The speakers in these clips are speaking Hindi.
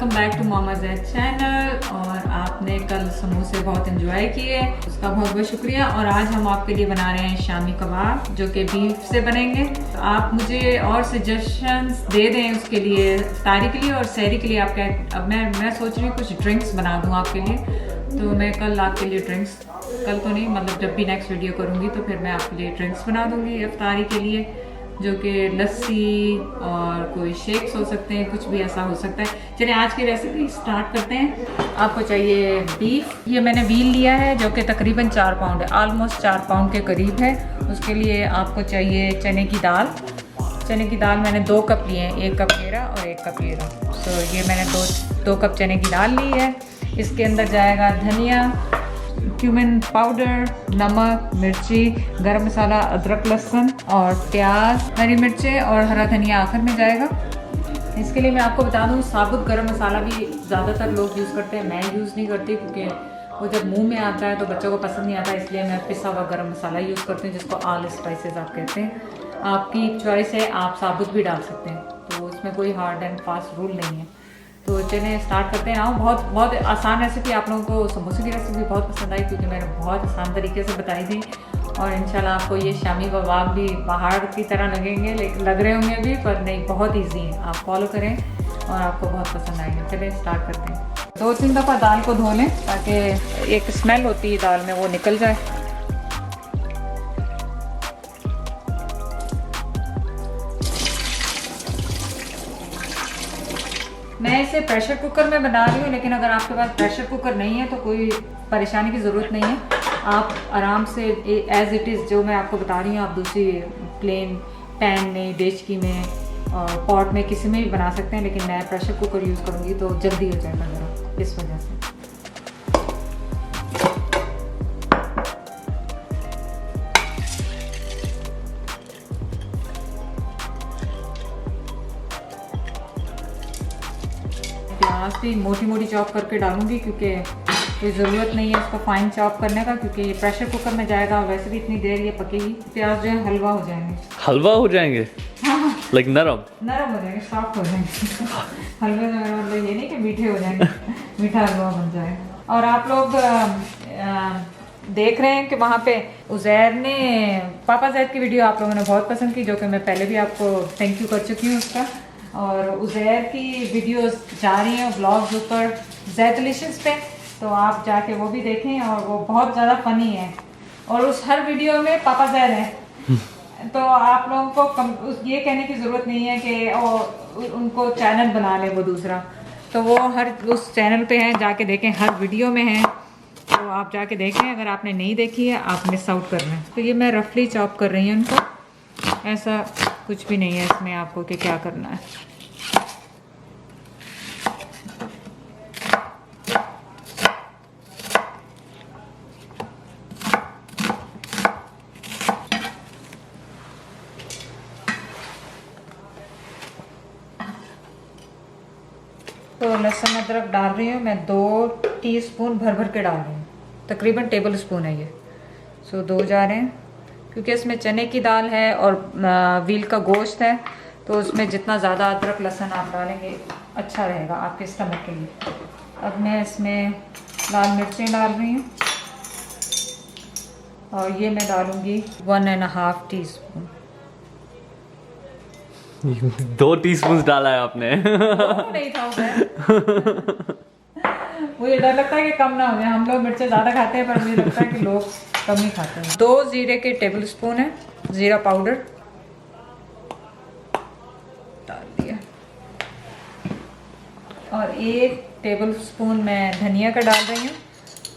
वेलकम बैक टू मामा जैद चैनल। और आपने कल समोसे बहुत एंजॉय किए, उसका बहुत बहुत शुक्रिया। और आज हम आपके लिए बना रहे हैं शामी कबाब जो कि बीफ से बनेंगे। तो आप मुझे और सजेशंस दे दें उसके लिए, इफ्तारी के लिए और सहरी के लिए। आप क्या, अब मैं सोच रही हूँ कुछ ड्रिंक्स बना दूँ आपके लिए। तो मैं कल आपके लिए ड्रिंक्स, कल तो नहीं मतलब जब भी नेक्स्ट वीडियो करूँगी तो फिर मैं आपके लिए ड्रिंक्स बना दूँगी इफ्तारी के लिए, जो कि लस्सी और कोई शेक्स हो सकते हैं, कुछ भी ऐसा हो सकता है। चलिए आज की रेसिपी स्टार्ट करते हैं। आपको चाहिए बीफ, ये मैंने व्हील लिया है जो कि तकरीबन 4 पाउंड है, ऑलमोस्ट 4 पाउंड के करीब है। उसके लिए आपको चाहिए चने की दाल। चने की दाल मैंने 2 कप लिए हैं, 1 कप मेरा और 1 कप ये रहा। तो ये मैंने 2 कप चने की दाल ली है। इसके अंदर जाएगा धनिया, क्यूमिन पाउडर, नमक, मिर्ची, गरम मसाला, अदरक लहसुन और प्याज, हरी मिर्चें और हरा धनिया आखिर में जाएगा। इसके लिए मैं आपको बता दूं, साबुत गरम मसाला भी ज़्यादातर लोग यूज़ करते हैं, मैं यूज़ नहीं करती क्योंकि वो जब मुंह में आता है तो बच्चों को पसंद नहीं आता। इसलिए मैं पिसा हुआ गरम मसाला यूज़ करती हूँ, जिसको ऑल स्पाइसेस आप कहते हैं। आपकी चॉइस है, आप साबुत भी डाल सकते हैं, तो उसमें कोई हार्ड एंड फास्ट रूल नहीं है। तो चलिए स्टार्ट करते हैं। बहुत आसान रेसिपी। आप लोगों को समोसे की रेसिपी बहुत पसंद आई क्योंकि मैंने बहुत आसान तरीके से बताई थी। और इंशाल्लाह आपको ये शामी कबाब भी पहाड़ की तरह लगेंगे, लेकिन लग रहे होंगे भी, पर नहीं, बहुत इजी है। आप फॉलो करें और आपको बहुत पसंद आएंगे। चलिए स्टार्ट करते हैं। 2-3 दफ़ा दाल को धो लें ताकि एक स्मेल होती है दाल में, वो निकल जाए। मैं इसे प्रेशर कुकर में बना रही हूँ, लेकिन अगर आपके पास प्रेशर कुकर नहीं है तो कोई परेशानी की ज़रूरत नहीं है। आप आराम से एज़ इट इज़ जो मैं आपको बता रही हूँ, आप दूसरी प्लेन पैन में, डेचकी में और पॉट में किसी में भी बना सकते हैं, लेकिन मैं प्रेशर कुकर यूज़ करूँगी तो जल्दी हो जाएगा ज़रा, इस वजह से। प्याज भी मोटी मोटी चॉप करके डालूंगी क्योंकि कोई ज़रूरत नहीं है इसको फाइन चॉप करने का, क्योंकि ये प्रेशर कुकर में जाएगा और वैसे भी इतनी देर ये पकेगी। प्याज जो है हलवा हो जाएंगे। हलवा हो जाएंगे? हाँ, लाइक नरम हो जाएंगे, सॉफ्ट हो जाएंगे। हलवे मतलब ये नहीं कि मीठे हो जाएंगे, मीठा हलवा बन जाएगा। और आप लोग देख रहे हैं कि वहाँ पे उज़ैर ने पापा ज़ैद की वीडियो आप लोगों ने बहुत पसंद की, जो कि मैं पहले भी आपको थैंक यू कर चुकी हूँ उसका। और उज़ैर की वीडियोस जा रही हैं ब्लॉग्स ऊपर ज़ैद डिलीशियस पे, तो आप जाके वो भी देखें। और वो बहुत ज़्यादा फ़नी है और उस हर वीडियो में पापा ज़ैद है। तो आप लोगों को ये कहने की ज़रूरत नहीं है कि उनको चैनल बना लें वो दूसरा, तो वो हर उस चैनल पे हैं, जाके देखें, हर वीडियो में हैं। तो आप जाके देखें, अगर आपने नहीं देखी है आप मिस आउट कर रहे हैं। तो ये मैं रफली चॉप कर रही हूँ उनको, ऐसा कुछ भी नहीं है इसमें आपको कि क्या करना है। तो लहसुन अदरक डाल रही हूँ मैं, 2 टीस्पून भर के डाल रही हूँ, तकरीबन टेबल स्पून है ये। सो 2 जा रहे हैं क्योंकि इसमें चने की दाल है और व्हील का गोश्त है, तो उसमें जितना ज़्यादा अदरक लहसुन आप डालेंगे अच्छा रहेगा आपके स्टमक के लिए। अब मैं इसमें लाल मिर्चें डाल रही हूँ और ये मैं डालूँगी 1.5 टीस्पून। 2 टीस्पून डाला है आपने। नहीं था मुझे डर लगता है कि कम ना हो जाए। हम लोग मिर्चें ज़्यादा खाते हैं, पर मुझे लगता है कि लोग कम ही खाते हैं। 2 जीरे के टेबल स्पून है ज़ीरा पाउडर डाल दिया और 1 टेबल स्पून मैं धनिया का डाल रही हूँ।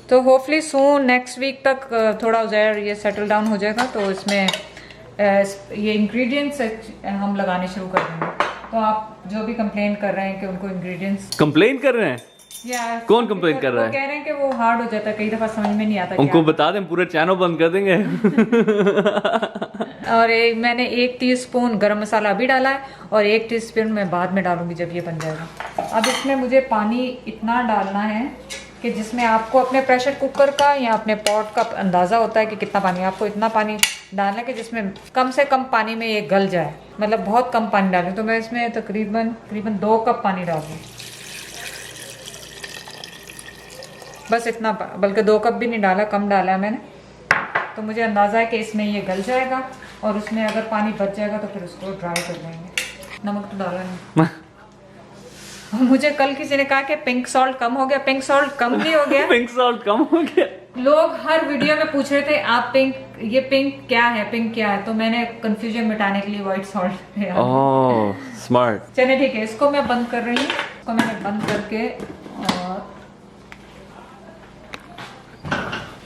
तो होपफुली सून नेक्स्ट वीक तक थोड़ा ज़रा ये सेटल डाउन हो जाएगा, तो इसमें ये इंग्रेडिएंट्स हम लगाने शुरू कर देंगे। तो आप जो भी कंप्लेन कर रहे हैं कि उनको इंग्रेडिएंट्स कंप्लेन कर रहे हैं, या कौन कंप्लेन कर रहा है? कह रहे हैं कि वो हार्ड हो जाता है, कई दफ़ा समझ में नहीं आता। उनको बता दें, पूरे चैनल बंद कर देंगे। और मैंने 1 टीस्पून गरम मसाला अभी डाला है और 1 टीस्पून मैं बाद में डालूंगी जब ये बन जाएगा। अब इसमें मुझे पानी इतना डालना है कि जिसमें आपको अपने प्रेशर कुकर का या अपने पॉट का अंदाज़ा होता है कि कितना पानी, आपको इतना पानी डालना है कि जिसमें कम से कम पानी में ये गल जाए, मतलब बहुत कम पानी डालें। तो मैं इसमें तकरीबन 2 कप पानी डाल दूँ। बस इतना, बल्कि 2 कप भी नहीं डाला, कम डाला है मैंने। तो मुझे अंदाज़ा है कि इसमें ये गल जाएगा और उसमें अगर पानी बच जाएगा तो फिर उसको ड्राई कर देंगे। नमक तो डाला नहीं। मुझे कल किसी ने कहा कि पिंक सॉल्ट कम हो गया। पिंक सॉल्ट कम नहीं हो गया, पिंक सॉल्ट कम हो गया। लोग हर वीडियो में पूछ रहे थे आप ये पिंक क्या है, पिंक क्या है, तो मैंने कंफ्यूजन मिटाने के लिए व्हाइट सॉल्ट। Oh smart. चलिए ठीक है, इसको मैं बंद कर रही हूँ। इसको मैंने बंद करके और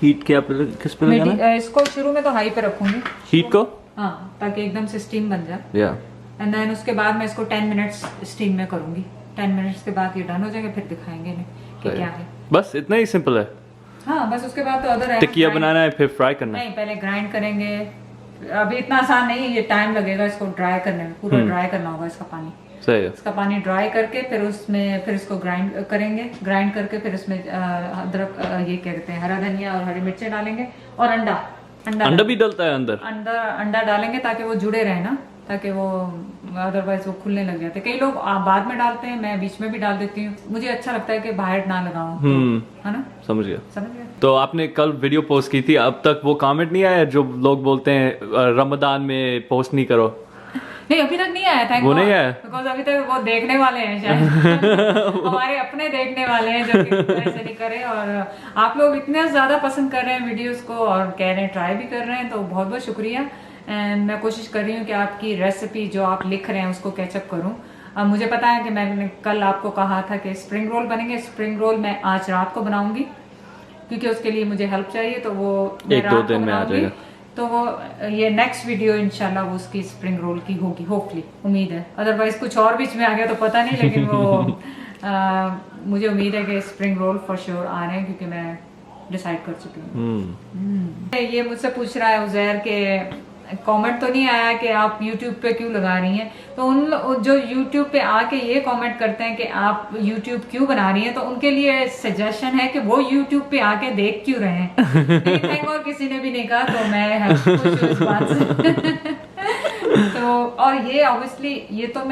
हीट क्या पे, किस पे लगाना है? इसको शुरू में तो हाई पे रखूंगी, हीट को, हाँ, ताकि एकदम से स्टीम बन जाए। या एंड देन उसके बाद मैं इसको 10 मिनट्स स्टीम में करूंगी। 10 मिनट्स के बाद ये डन हो जाएगा, फिर दिखाएंगे इन्हें कि क्या है। बस इतना ही सिंपल है। हाँ, बस उसके बाद तो अदर है, टिकिया बनाना है फिर फ्राई करना है। नहीं, पहले ग्राइंड करेंगे। अभी इतना आसान नहीं है, ये टाइम लगेगा इसको ड्राई करने में। पूरा ड्राई करना होगा इसका पानी। सही है। इसका पानी ड्राई करके फिर उसमें फिर इसको ग्राइंड करेंगे। ग्राइंड करके फिर इसमें अदरक, ये क्या कहते हैं, हरा धनिया और हरी मिर्चें डालेंगे और अंडा भी डलता है अंदर। अंडा डालेंगे ताकि वो जुड़े रहे ना, ताकि वो अदरवाइज वो खुलने लग जाते हैं। कई लोग बाद में डालते हैं, मैं बीच में भी डाल देती हूँ। मुझे अच्छा लगता है कि बाहर ना लगाऊं, है ना। समझ गया। तो आपने कल वीडियो पोस्ट की थी, अब तक वो कमेंट नहीं आया जो लोग बोलते हैं रमजान में पोस्ट नहीं करो? नहीं, अभी तक नहीं आया था। वो नहीं आया बिकॉज अभी तक वो देखने वाले हैं शायद। हमारे अपने देखने वाले हैं जो कि ऐसे नहीं करे। और आप लोग इतने ज्यादा पसंद कर रहे हैं वीडियोस को और कह रहे हैं, ट्राई भी कर रहे हैं, तो बहुत बहुत शुक्रिया। एंड मैं कोशिश कर रही हूँ कि आपकी रेसिपी जो आप लिख रहे हैं उसको कैचअप करूँ। अब मुझे पता है कि मैंने कल आपको कहा था कि स्प्रिंग रोल बनेंगे। स्प्रिंग रोल मैं आज रात को बनाऊंगी क्योंकि उसके लिए मुझे हेल्प चाहिए, तो वो 1-2 दिन में आ जाएगा। तो वो ये नेक्स्ट वीडियो इंशाल्लाह वो उसकी स्प्रिंग रोल की होगी, होपफुली, उम्मीद है। अदरवाइज कुछ और बीच में आ गया तो पता नहीं, लेकिन वो मुझे उम्मीद है कि स्प्रिंग रोल फॉर श्योर आ रहे हैं क्योंकि मैं डिसाइड कर चुकी हूँ। ये मुझसे पूछ रहा है उजैर के, कमेंट तो नहीं आया कि आप YouTube पे क्यों लगा रही हैं। तो उन जो YouTube पे आके ये कमेंट करते हैं कि आप YouTube क्यों बना रही हैं, तो उनके लिए सजेशन है कि वो YouTube पे आके देख क्यों रहे हैं। और किसी ने भी नहीं कहा, तो मैं खुश हूँ इस बात से। तो और ये ऑब्वियसली ये तो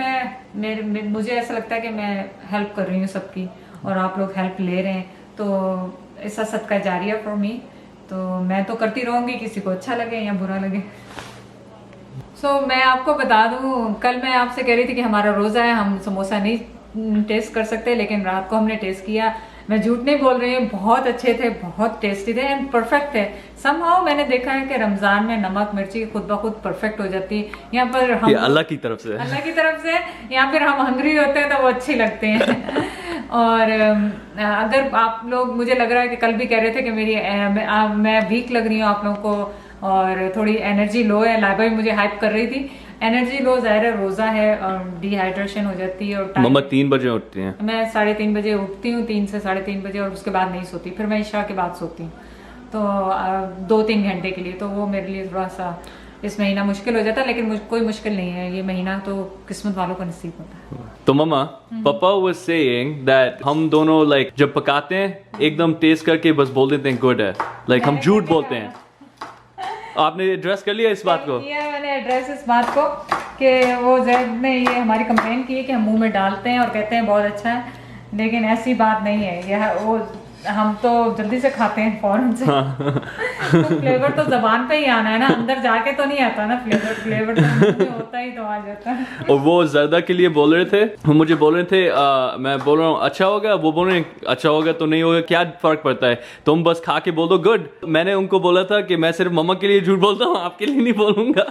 मुझे ऐसा लगता है कि मैं हेल्प कर रही हूँ सबकी और आप लोग हेल्प ले रहे हैं, तो ऐसा सदका जारी है फॉर मी। तो मैं तो करती रहूंगी, किसी को अच्छा लगे या बुरा लगे। मैं आपको बता दूं, कल मैं आपसे कह रही थी कि हमारा रोजा है, हम समोसा नहीं टेस्ट कर सकते, लेकिन रात को हमने टेस्ट किया। मैं झूठ नहीं बोल रही हूँ, बहुत अच्छे थे, बहुत टेस्टी थे एंड परफेक्ट थे। समहाउ मैंने देखा है कि रमजान में नमक मिर्ची खुद ब खुद परफेक्ट हो जाती है। यहाँ पर हम अल्लाह की तरफ से यहाँ पर हम हंगरी होते हैं तो वो अच्छे लगते हैं। और अगर आप लोग, मुझे लग रहा है कि कल भी कह रहे थे कि मैं वीक लग रही हूँ आप लोगों को और थोड़ी एनर्जी लो है। लाइबा भी मुझे हाइप कर रही थी, एनर्जी लो, ज़ाहिर है रोज़ा है और डिहाइड्रेशन हो जाती है। और मम्मा 3 बजे उठती हैं, मैं 3:30 बजे उठती हूँ, 3 से 3:30 बजे, और उसके बाद नहीं सोती। फिर मैं इशा के बाद सोती हूँ, तो 2-3 घंटे के लिए। तो वो मेरे लिए थोड़ा सा इस महीना मुश्किल हो जाता है, लेकिन कोई मुश्किल नहीं है। ये महीना तो किस्मत वालों को नसीब होता है। तो मम्मा, पापा वाज सेइंग दैट हम दोनों लाइक जब पकाते हैं एकदम टेस्ट करके बस बोल देते हैं गुड है, लाइक हम झूठ बोलते हैं। आपने एड्रेस कर लिया इस बात को? मैंने एड्रेस इस बात को कि वो जैद ने ये हमारी कंप्लेन की है कि हम मुंह में डालते हैं और कहते हैं बहुत अच्छा है, लेकिन ऐसी बात नहीं है। यह वो हम तो जल्दी से खाते हैं फौरन से। तो फ्लेवर तो जबान पे ही आना है ना, अंदर जाके तो नहीं आता ना फ्लेवर तो मुंह में होता ही तो आ जाता है। और वो जर्दा के लिए बोल रहे थे, मुझे बोल रहे थे मैं बोल रहा हूँ अच्छा होगा, वो बोल रहे हैं अच्छा होगा तो नहीं होगा, क्या फर्क पड़ता है, तुम बस खा के बोल दो गुड। मैंने उनको बोला था कि मैं सिर्फ मम्मा के लिए झूठ बोलता हूँ, आपके लिए नहीं बोलूंगा।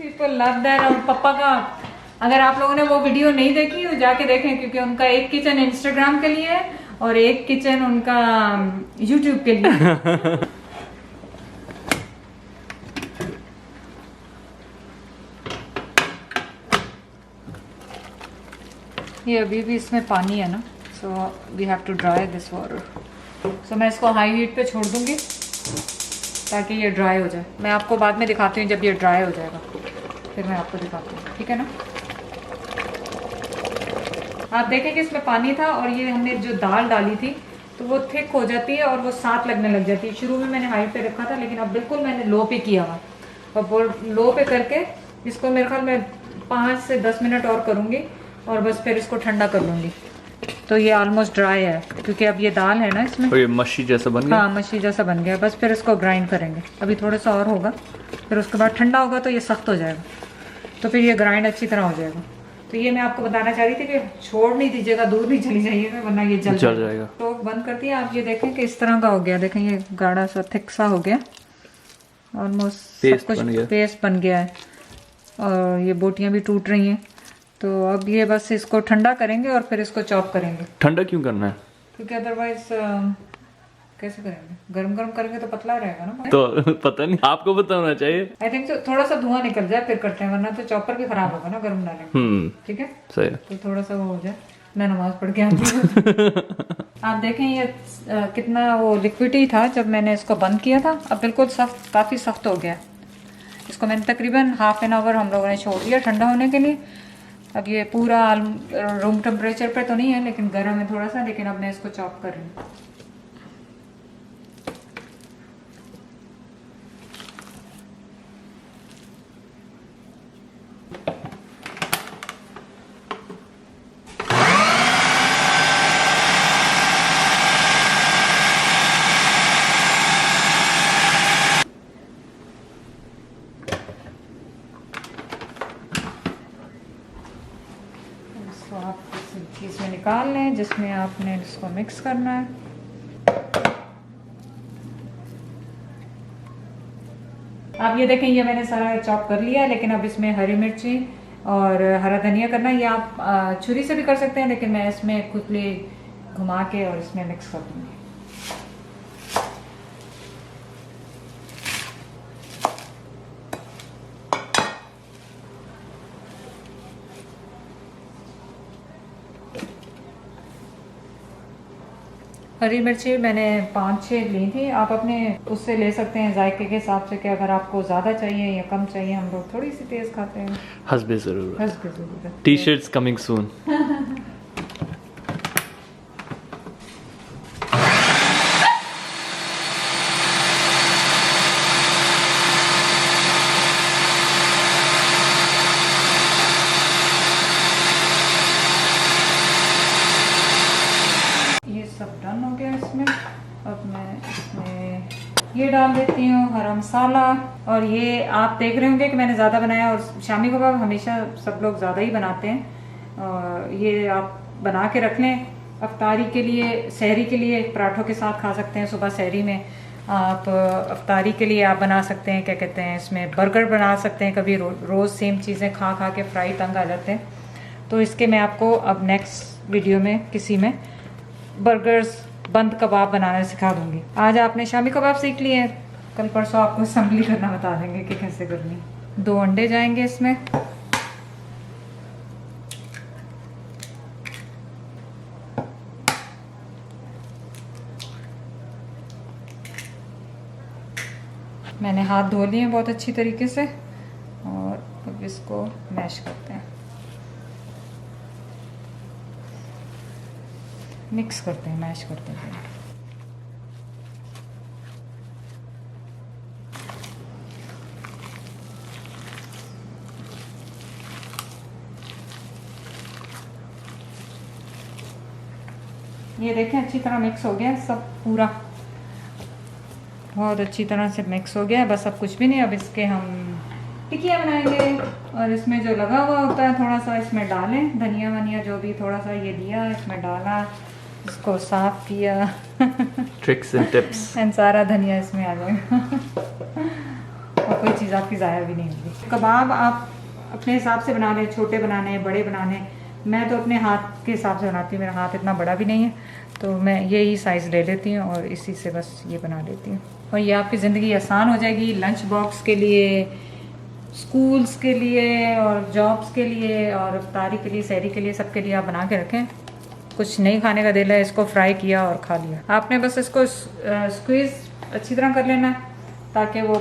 People love that। और पापा का, अगर आप लोगों ने वो वीडियो नहीं देखी तो जाके देखें, क्योंकि उनका एक किचन इंस्टाग्राम के लिए है और एक किचन उनका यूट्यूब के लिए। ये अभी भी इसमें पानी है ना, so we have to dry this water. सो मैं इसको हाई हीट पे छोड़ दूंगी ताकि ये ड्राई हो जाए। मैं आपको बाद में दिखाती हूँ जब ये ड्राई हो जाएगा, फिर मैं आपको दिखाती हूँ, ठीक है ना। आप देखें कि इसमें पानी था और ये हमने जो दाल डाली थी तो वो थिक हो जाती है और वो साथ लगने लग जाती है। शुरू में मैंने हाई पे रखा था, लेकिन अब बिल्कुल मैंने लो पे किया हुआ, और लो पे करके इसको मेरे ख्याल में 5 से 10 मिनट और करूँगी और बस फिर इसको ठंडा कर लूँगी। तो ये ऑलमोस्ट ड्राई है क्योंकि अब ये दाल है ना इसमें। और ये मच्छी जैसा बन गया। हाँ मच्छी जैसा बन गया। बस फिर इसको ग्राइंड करेंगे, अभी थोड़ा सा और होगा, फिर उसके बाद ठंडा होगा तो ये सख्त हो जाएगा, तो फिर ये ग्राइंड अच्छी तरह हो जाएगा। तो ये मैं आपको बताना चाह रही थी कि छोड़ नहीं दीजिएगा, दूर नहीं चली जाइएगा वरना ये जल जाएगा। तो बंद कर दिया। आप ये देखें कि इस तरह का हो गया, देखें ये गाढ़ा सा थिक सा हो गया, ऑलमोस्ट सब कुछ पेस्ट बन गया है और ये बोटियां भी टूट रही हैं। तो अब ये बस इसको ठंडा करेंगे और फिर इसको चॉप करेंगे। ठंडा क्यों करना है? क्योंकि अदरवाइज कैसे करेंगे, गरम गरम करेंगे तो पतला रहेगा ना। तो पता नहीं, आपको पता होना चाहिए। आई थिंक तो थोड़ा सा धुआं निकल जाए फिर करते हैं, वरना तो चॉपर भी खराब होगा ना गरम डालेंगे। ठीक है सही। तो थोड़ा सा वो हो जाए, मैं नमाज पढ़ के आती। आप देखें ये कितना वो लिक्विडी था जब मैंने इसको बंद किया था, अब बिल्कुल सख्त, काफ़ी सख्त हो गया। इसको मैंने तकरीबन हाफ एन आवर हम लोगों ने छोड़ दिया ठंडा होने के लिए। अब ये पूरा रूम टेम्परेचर पे तो नहीं है लेकिन गर्म है थोड़ा सा, लेकिन अब मैं इसको चॉप कर रही हूँ। आप चीज़ में निकाल लें जिसमें आपने इसको मिक्स करना है। आप ये देखें ये मैंने सारा चॉप कर लिया, लेकिन अब इसमें हरी मिर्ची और हरा धनिया करना है। ये आप छुरी से भी कर सकते हैं, लेकिन मैं इसमें खुदली घुमा के और इसमें मिक्स कर दूँगी। हरी मिर्ची मैंने 5-6 ली थी, आप अपने उससे ले सकते हैं जायके के हिसाब से, कि अगर आपको ज़्यादा चाहिए या कम चाहिए। हम लोग थोड़ी सी तेज़ खाते हैं। हस्बे ज़रूर। हस्बे ज़रूर। T-shirts coming soon. डन हो गया इसमें। अब मैं इसमें ये डाल देती हूँ हरा मसाला। और ये आप देख रहे होंगे कि मैंने ज़्यादा बनाया, और शामी कबाब हमेशा सब लोग ज़्यादा ही बनाते हैं। और ये आप बना के रख लें अफ्तारी के लिए, सहरी के लिए पराठों के साथ खा सकते हैं। सुबह सहरी में आप अफ्तारी के लिए आप बना सकते हैं, क्या कहते हैं, इसमें बर्गर बना सकते हैं। कभी रोज़ सेम चीज़ें खा खा के फ्राई तंग आ जाते हैं। तो इसके मैं आपको अब नेक्स्ट वीडियो में किसी में बर्गर्स बंद कबाब बनाना सिखा दूंगी। आज आपने शामी कबाब सीख लिए हैं, कल परसों आपको असेंबली करना बता देंगे कि कैसे करनी। 2 अंडे जाएंगे इसमें। मैंने हाथ धो लिए हैं बहुत अच्छी तरीके से, और अब इसको मैश करते हैं, मिक्स करते हैं, मैश करते हैं। ये देखें अच्छी तरह मिक्स हो गया सब, पूरा बहुत अच्छी तरह से मिक्स हो गया। बस अब कुछ भी नहीं, अब इसके हम टिकिया बनाएंगे। और इसमें जो लगा हुआ होता है थोड़ा सा इसमें डालें, धनिया वनिया जो भी थोड़ा सा ये दिया इसमें डाला, इसको साफ किया। ट्रिक्स एंड टिप्स, एंड सारा धनिया इसमें आ जाएगा। और कोई चीज़ आपकी ज़ाया भी नहीं होगी। कबाब आप अपने हिसाब से बना लें, छोटे बनाने बड़े बनाने। मैं तो अपने हाथ के हिसाब से बनाती हूँ, मेरा हाथ इतना बड़ा भी नहीं है, तो मैं यही साइज़ ले लेती हूँ और इसी से बस ये बना लेती हूँ। और ये आपकी ज़िंदगी आसान हो जाएगी। लंच बॉक्स के लिए, स्कूल्स के लिए, और जॉब्स के लिए, और इफ्तारी के लिए, सहरी के लिए, सबके लिए आप बना के रखें। कुछ नहीं खाने का दिल है, इसको फ्राई किया और खा लिया। आपने बस इसको स्क्वीज़ अच्छी तरह कर लेना है ताकि वो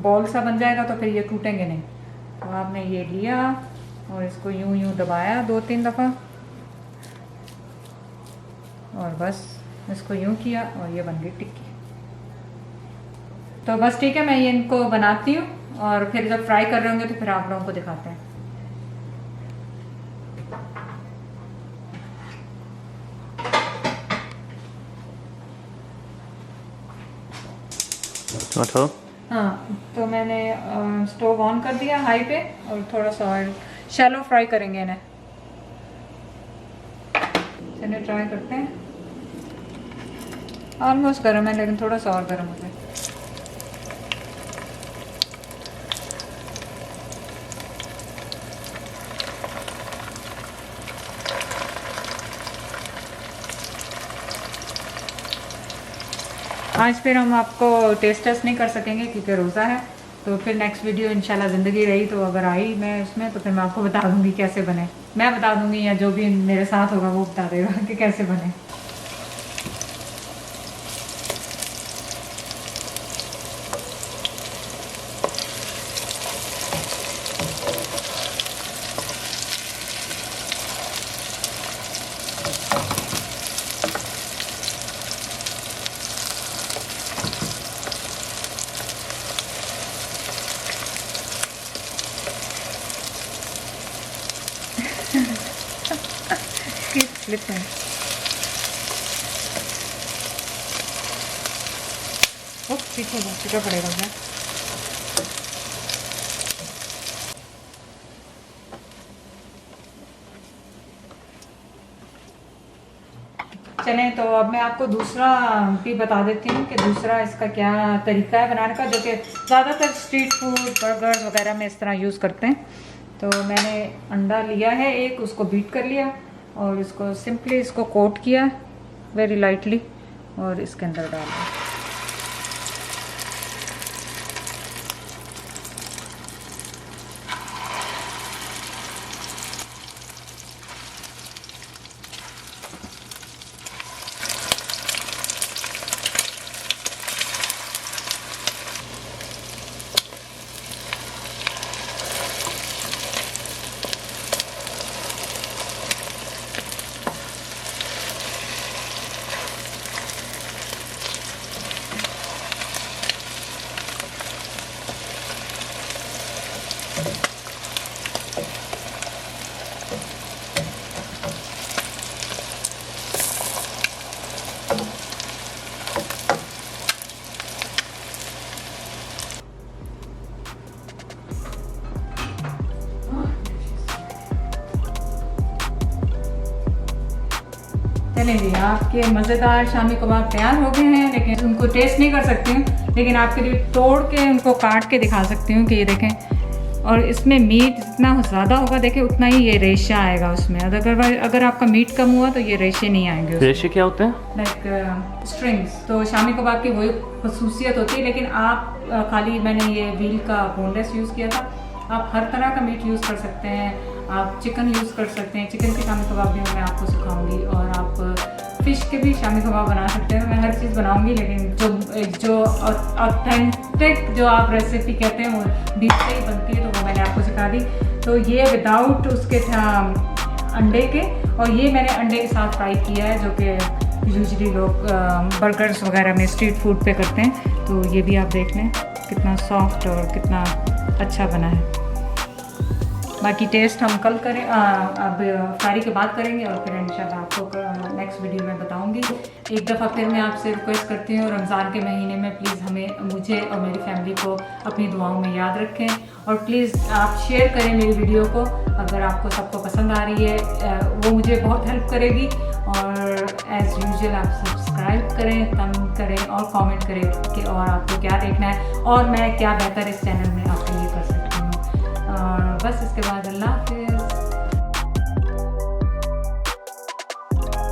बॉल सा बन जाएगा, तो फिर ये टूटेंगे नहीं। तो आपने ये लिया और इसको यूं यूं दबाया 2-3 दफ़ा, और बस इसको यूं किया और ये बन गई टिक्की। तो बस ठीक है, मैं ये इनको बनाती हूँ और फिर जब फ्राई कर रहे होंगे तो फिर आप लोगों को दिखाते हैं। अच्छा। हाँ, तो मैंने स्टोव ऑन कर दिया हाई पे और थोड़ा सा ऑयल, शैलो फ्राई करेंगे इन्हें। चलिए ट्राई करते हैं। ऑलमोस्ट गर्म है लेकिन थोड़ा सा और गर्म हो जाए। आज फिर हम आपको टेस्ट नहीं कर सकेंगे क्योंकि रोज़ा है, तो फिर नेक्स्ट वीडियो इंशाल्लाह ज़िंदगी रही तो अगर आई मैं उसमें तो फिर मैं आपको बता दूंगी कैसे बने। मैं बता दूंगी या जो भी मेरे साथ होगा वो बता देगा कि कैसे बने। स्लिप है। पीछे पड़ेगा क्या? चलें, तो अब मैं आपको दूसरा भी बता देती हूँ कि दूसरा इसका क्या तरीका है बनाने का, जो कि ज़्यादातर स्ट्रीट फूड बर्गर वगैरह में इस तरह यूज़ करते हैं। तो मैंने अंडा लिया है एक, उसको बीट कर लिया और इसको सिंपली इसको कोट किया वेरी लाइटली और इसके अंदर डाल दिया। चलें जी, आपके मज़ेदार शामी कबाब तैयार हो गए हैं, लेकिन उनको टेस्ट नहीं कर सकती हूँ, लेकिन आपके लिए तोड़ के उनको काट के दिखा सकती हूँ कि ये देखें। और इसमें मीट जितना ज़्यादा होगा देखें उतना ही ये रेशा आएगा उसमें। अगर आपका मीट कम हुआ तो ये रेशे नहीं आएंगे। रेशे क्या होते हैं? Like strings. तो शामी कबाब की वही खसूसियत होती है, लेकिन आप खाली मैंने ये व्हील का बोनलेस यूज़ किया था। आप हर तरह का मीट यूज़ कर सकते हैं, आप चिकन यूज़ कर सकते हैं, चिकन के शामी कबाब भी मैं आपको सिखाऊंगी, और आप फ़िश के भी शामी कबाब बना सकते हैं। मैं हर चीज़ बनाऊंगी, लेकिन जो ऑथेंटिक जो आप रेसिपी कहते हैं वो बीफ से ही बनती है, तो वो मैंने आपको सिखा दी। तो ये विदाउट उसके था अंडे के, और ये मैंने अंडे के साथ फ्राई किया है, जो कि यूजुअली लोग बर्गर्स वगैरह में स्ट्रीट फूड पे करते हैं। तो ये भी आप देख लें कितना सॉफ्ट और कितना अच्छा बना है। बाकी टेस्ट हम कल करें, अब फ्राई के बाद करेंगे, और फिर इंशाल्लाह आपको नेक्स्ट वीडियो में बताऊंगी। एक दफ़ा फिर मैं आपसे रिक्वेस्ट करती हूँ, रमज़ान के महीने में प्लीज़ मुझे और मेरी फैमिली को अपनी दुआओं में याद रखें, और प्लीज़ आप शेयर करें मेरी वीडियो को। अगर आपको सबको पसंद आ रही है वो मुझे बहुत हेल्प करेगी, और एज़ यूजुअल आप सब्सक्राइब करें, कमेंट करें और कमेंट करें कि और आपको क्या देखना है और मैं क्या बेहतर इस चैनल में आपके लिए कर सकती हूँ। और बस इसके बाद अल्लाह हाफ़िज़।